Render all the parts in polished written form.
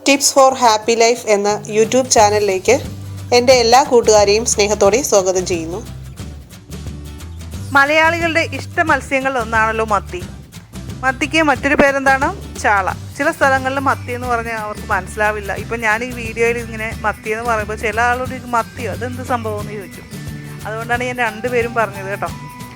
Tips four happy life എന്ന YouTube ചാനലിലേക്ക് എൻ്റെ എല്ലാ കൂട്ടുകാരെയും സ്നേഹത്തോടെ സ്വാഗതം ചെയ്യുന്നു. മലയാളികളുടെ ഇഷ്ട മത്സ്യങ്ങളിൽ ഒന്നാണല്ലോ മത്തി. മത്തിക്ക് മറ്റൊരു പേരെന്താണ്? ചാള. ചില സ്ഥലങ്ങളിൽ മത്തി എന്ന് പറഞ്ഞാൽ അവർക്ക് മനസ്സിലാവില്ല. ഇപ്പം ഞാൻ ഈ വീഡിയോയിൽ ഇങ്ങനെ മത്തി എന്ന് പറയുമ്പോൾ ചില ആളോട് മത്തിയോ അതെന്ത് സംഭവം എന്ന് ചോദിച്ചു. അതുകൊണ്ടാണ് ഞാൻ രണ്ടുപേരും പറഞ്ഞത് കേട്ടോ.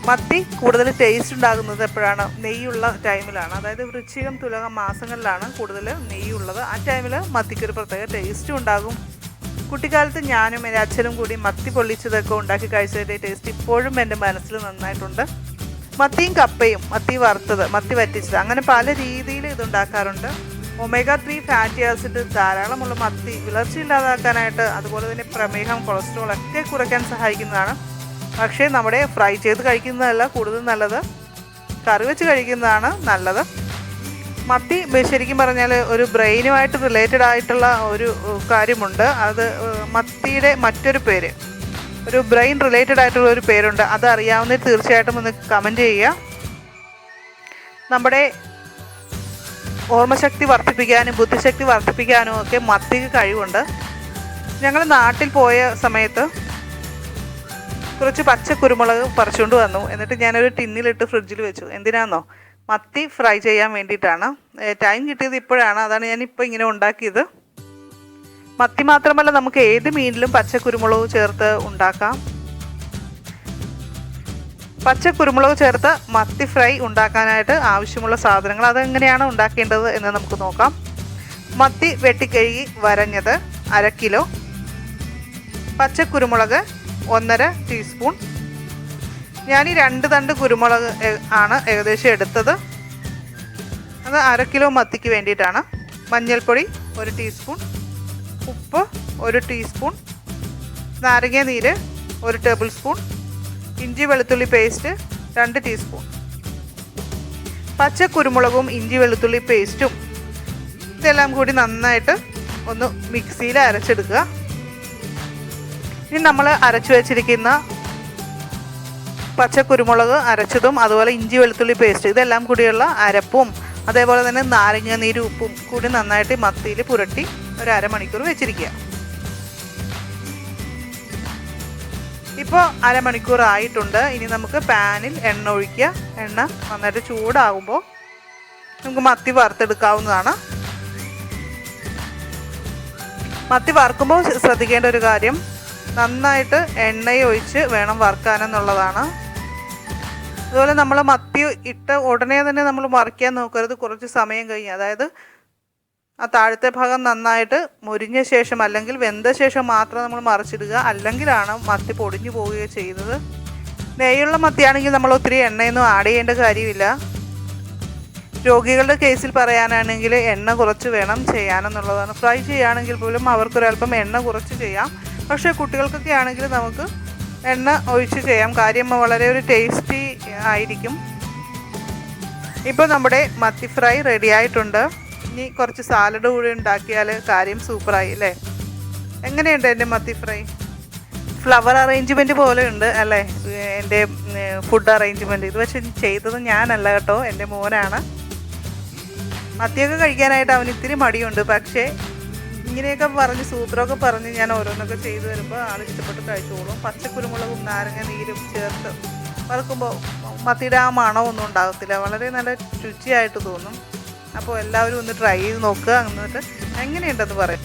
മത്തി കൂടുതൽ ടേസ്റ്റ് ഉണ്ടാകുന്നത് എപ്പോഴാണ്? നെയ്യുള്ള ടൈമിലാണ്. അതായത് വൃശ്ചികം തുലകം മാസങ്ങളിലാണ് കൂടുതൽ നെയ്യുള്ളത്. ആ ടൈമിൽ മത്തിക്കൊരു പ്രത്യേക ടേസ്റ്റും ഉണ്ടാകും. കുട്ടിക്കാലത്ത് ഞാനും എൻ്റെ അച്ഛനും കൂടി മത്തി പൊള്ളിച്ചതൊക്കെ ഉണ്ടാക്കി കഴിച്ചതിൻ്റെ ടേസ്റ്റ് ഇപ്പോഴും എൻ്റെ മനസ്സിൽ നന്നായിട്ടുണ്ട്. മത്തിയും കപ്പയും, മത്തി വറുത്തത്, മത്തി വറ്റിച്ചത്, അങ്ങനെ പല രീതിയിൽ ഇതുണ്ടാക്കാറുണ്ട്. ഒമേഗ-3 ഫാറ്റി ആസിഡ് ധാരാളമുള്ള മത്തി വിളർച്ചയില്ലാതാക്കാനായിട്ട്, അതുപോലെ തന്നെ പ്രമേഹം, കൊളസ്ട്രോൾ ഒക്കെ കുറയ്ക്കാൻ സഹായിക്കുന്നതാണ്. പക്ഷേ നമ്മുടെ ഫ്രൈ ചെയ്ത് കഴിക്കുന്നതല്ല കൂടുതൽ നല്ലത്, കറി വെച്ച് കഴിക്കുന്നതാണ് നല്ലത്. മത്തി ശരിക്കും പറഞ്ഞാൽ ഒരു ബ്രെയിനുമായിട്ട് റിലേറ്റഡ് ആയിട്ടുള്ള ഒരു കാര്യമുണ്ട്. അത് മത്തിയുടെ മറ്റൊരു പേര്, ഒരു ബ്രെയിൻ റിലേറ്റഡ് ആയിട്ടുള്ള ഒരു പേരുണ്ട്. അത് അറിയാവുന്നവർ തീർച്ചയായിട്ടും ഒന്ന് കമൻറ്റ് ചെയ്യുക. നമ്മുടെ ഓർമ്മശക്തി വർദ്ധിപ്പിക്കാനും ബുദ്ധിശക്തി വർദ്ധിപ്പിക്കാനും ഒക്കെ മത്തിക്ക് കഴിവുണ്ട്. ഞങ്ങൾ നാട്ടിൽ പോയ സമയത്ത് കുറച്ച് പച്ച കുരുമുളക് പറിച്ചുകൊണ്ട് വന്നു. എന്നിട്ട് ഞാനൊരു ടിന്നിലിട്ട് ഫ്രിഡ്ജിൽ വെച്ചു. എന്തിനാണെന്നോ? മത്തി ഫ്രൈ ചെയ്യാൻ വേണ്ടിയിട്ടാണ്. ടൈം കിട്ടിയത് ഇപ്പോഴാണ്. അതാണ് ഞാനിപ്പോൾ ഇങ്ങനെ ഉണ്ടാക്കിയത്. മത്തി മാത്രമല്ല, നമുക്ക് ഏത് മീനിലും പച്ച കുരുമുളക് ചേർത്ത് ഉണ്ടാക്കാം. പച്ച കുരുമുളക് ചേർത്ത് മത്തി ഫ്രൈ ഉണ്ടാക്കാനായിട്ട് ആവശ്യമുള്ള സാധനങ്ങൾ അതെങ്ങനെയാണ് ഉണ്ടാക്കേണ്ടത് എന്ന് നമുക്ക് നോക്കാം. മത്തി വെട്ടിക്കഴുകി വരഞ്ഞത് 1/2 കിലോ, പച്ചക്കുരുമുളക് 1.5 ടീസ്പൂൺ. ഞാൻ ഈ 2 തണ്ട് കുരുമുളക് ആണ് ഏകദേശം എടുത്തത്. അത് 1/2 കിലോ മത്തിക്ക് വേണ്ടിയിട്ടാണ്. മഞ്ഞൾപ്പൊടി 1 ടീസ്പൂൺ, ഉപ്പ് 1 ടീസ്പൂൺ, നാരങ്ങ നീര് 1 ടേബിൾ സ്പൂൺ, ഇഞ്ചി വെളുത്തുള്ളി പേസ്റ്റ് 2 ടീസ്പൂൺ. പച്ച കുരുമുളകും ഇഞ്ചി വെളുത്തുള്ളി പേസ്റ്റും ഇതെല്ലാം കൂടി നന്നായിട്ട് ഒന്ന് മിക്സിയിൽ അരച്ചെടുക്കുക. ഇനി നമ്മൾ അരച്ചു വെച്ചിരിക്കുന്ന പച്ചക്കുരുമുളക് അരച്ചതും അതുപോലെ ഇഞ്ചി വെളുത്തുള്ളി പേസ്റ്റ് ഇതെല്ലാം കൂടിയുള്ള അരപ്പും അതേപോലെ തന്നെ നാരങ്ങ നീരും ഉപ്പും കൂടി നന്നായിട്ട് മത്തിയിൽ പുരട്ടി ഒരു 1/2 മണിക്കൂർ വെച്ചിരിക്കുക. ഇപ്പോൾ 1/2 മണിക്കൂർ ആയിട്ടുണ്ട്. ഇനി നമുക്ക് പാനിൽ എണ്ണ ഒഴിക്കുക. എണ്ണ നന്നായിട്ട് ചൂടാകുമ്പോൾ നമുക്ക് മത്തി വറുത്തെടുക്കാവുന്നതാണ്. മത്തി വറുക്കുമ്പോൾ ശ്രദ്ധിക്കേണ്ട ഒരു കാര്യം, നന്നായിട്ട് എണ്ണയൊഴിച്ച് വേണം വറുക്കാനെന്നുള്ളതാണ്. അതുപോലെ നമ്മൾ മത്തി ഇട്ട ഉടനെ തന്നെ നമ്മൾ മറിക്കാൻ നോക്കരുത്. കുറച്ച് സമയം കഴിഞ്ഞ്, അതായത് ആ താഴത്തെ ഭാഗം നന്നായിട്ട് മുരിഞ്ഞ ശേഷം അല്ലെങ്കിൽ വെന്ത ശേഷം മാത്രം നമ്മൾ മറിച്ചിടുക. അല്ലെങ്കിലാണ് മത്തി പൊടിഞ്ഞു പോവുകയോ ചെയ്യുന്നത്. നെയ്യുള്ള മത്തിയാണെങ്കിൽ നമ്മൾ ഒത്തിരി എണ്ണയൊന്നും ആഡ് ചെയ്യേണ്ട കാര്യമില്ല. രോഗികളുടെ കേസിൽ പറയാനാണെങ്കിൽ എണ്ണ കുറച്ച് വേണം ചെയ്യാനെന്നുള്ളതാണ്. ഫ്രൈ ചെയ്യുകയാണെങ്കിൽ പോലും അവർക്കൊരല്പം എണ്ണ കുറച്ച് ചെയ്യാം. പക്ഷേ കുട്ടികൾക്കൊക്കെ ആണെങ്കിൽ നമുക്ക് എണ്ണ ഒഴിച്ച് ചെയ്യാം. കാര്യം വളരെ ഒരു ടേസ്റ്റി ആയിരിക്കും. ഇപ്പോൾ നമ്മുടെ മത്തി ഫ്രൈ റെഡി ആയിട്ടുണ്ട്. ഇനി കുറച്ച് സാലഡ് കൂടി ഉണ്ടാക്കിയാൽ കാര്യം സൂപ്പറായി അല്ലേ? എങ്ങനെയുണ്ട് എൻ്റെ മത്തി ഫ്രൈ? ഫ്ലവർ അറേഞ്ച്മെൻറ്റ് പോലെ ഉണ്ട് അല്ലേ എൻ്റെ ഫുഡ് അറേഞ്ച്മെൻറ്റ്? ഇത് പക്ഷേ ചെയ്തത് ഞാനല്ല കേട്ടോ, എൻ്റെ മോനാണ്. മത്തിയൊക്കെ കഴിക്കാനായിട്ട് അവന് ഇത്തിരി മടിയുണ്ട്. പക്ഷേ ഇങ്ങനെയൊക്കെ പറഞ്ഞ് സൂത്രമൊക്കെ പറഞ്ഞ് ഞാൻ ഓരോന്നൊക്കെ ചെയ്തു വരുമ്പോൾ ആൾ ഇഷ്ടപ്പെട്ട് കഴിച്ചോളും. പച്ചക്കുരുമുളകും നാരങ്ങ നീരും ചേർത്ത് വറുക്കുമ്പോൾ മത്തിയുടെ ആ മണമൊന്നും ഉണ്ടാകത്തില്ല. വളരെ നല്ല രുചിയായിട്ട് തോന്നും. അപ്പോൾ എല്ലാവരും ഒന്ന് ട്രൈ ചെയ്ത് നോക്കുക. എന്നിട്ട് എങ്ങനെയുണ്ടെന്ന് പറയും.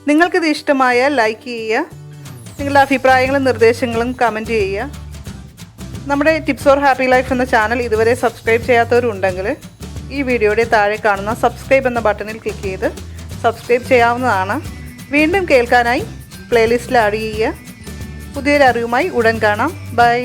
നിങ്ങൾക്കിത് ഇഷ്ടമായാൽ ലൈക്ക് ചെയ്യുക. നിങ്ങളുടെ അഭിപ്രായങ്ങളും നിർദ്ദേശങ്ങളും കമൻറ്റ് ചെയ്യുക. നമ്മുടെ ടിപ്സ് ഫോർ ഹാപ്പി ലൈഫ് എന്ന ചാനൽ ഇതുവരെ സബ്സ്ക്രൈബ് ചെയ്യാത്തവരുണ്ടെങ്കിൽ ഈ വീഡിയോയുടെ താഴെ കാണുന്ന സബ്സ്ക്രൈബ് എന്ന ബട്ടണിൽ ക്ലിക്ക് ചെയ്ത് സബ്സ്ക്രൈബ് ചെയ്യാവുന്നതാണ്. വീണ്ടും കേൾക്കാനായി പ്ലേലിസ്റ്റിൽ ആഡ് ചെയ്യുക. പുതിയൊരു അറിവുമായി ഉടൻ കാണാം. ബൈ.